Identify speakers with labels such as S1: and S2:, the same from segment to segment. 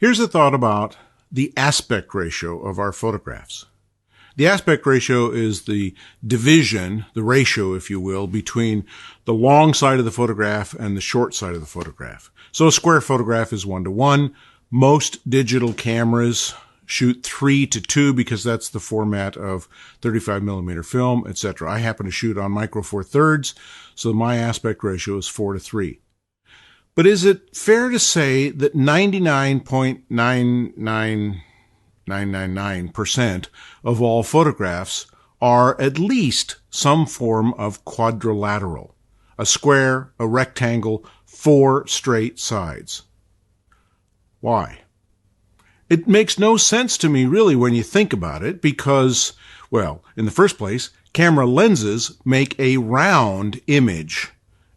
S1: Here's a thought about the aspect ratio of our photographs. The aspect ratio is the division, the ratio, if you will, between the long side of the photograph and the short side of the photograph. So a square photograph is 1:1. Most digital cameras shoot 3:2 because that's the format of 35 millimeter film, etc. I happen to shoot on micro four thirds, so my aspect ratio is 4:3. But is it fair to say that 99.99999% of all photographs are at least some form of quadrilateral? A square, a rectangle, 4 straight sides. Why? It makes no sense to me, really, when you think about it, because, well, in the first place, camera lenses make a round image,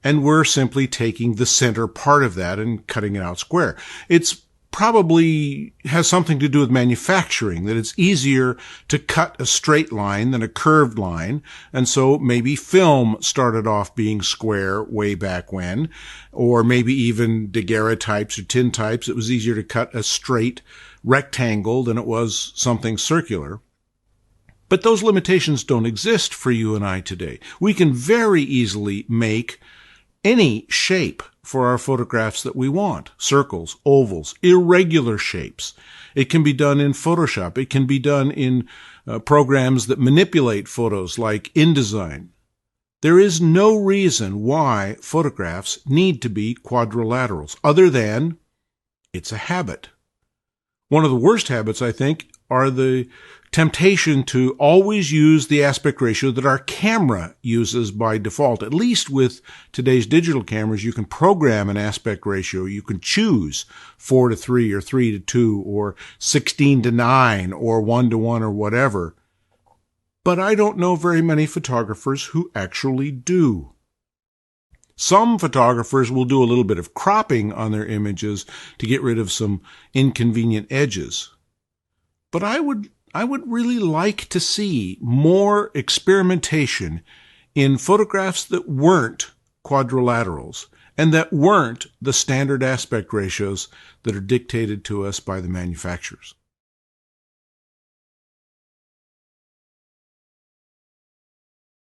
S1: and we're simply taking the center part of that and cutting it out square. It's probably has something to do with manufacturing, that it's easier to cut a straight line than a curved line, and so maybe film started off being square way back when, or maybe even daguerreotypes or tintypes. It was easier to cut a straight rectangle than it was something circular. But those limitations don't exist for you and I today. We can very easily make any shape for our photographs that we want. Circles, ovals, irregular shapes. It can be done in Photoshop. It can be done in programs that manipulate photos like InDesign. There is no reason why photographs need to be quadrilaterals, other than it's a habit. One of the worst habits, I think, are the temptation to always use the aspect ratio that our camera uses by default. At least with today's digital cameras, you can program an aspect ratio. You can choose 4:3 or 3:2 or 16:9 or 1:1 or whatever. But I don't know very many photographers who actually do. Some photographers will do a little bit of cropping on their images to get rid of some inconvenient edges. But I would really like to see more experimentation in photographs that weren't quadrilaterals and that weren't the standard aspect ratios that are dictated to us by the manufacturers.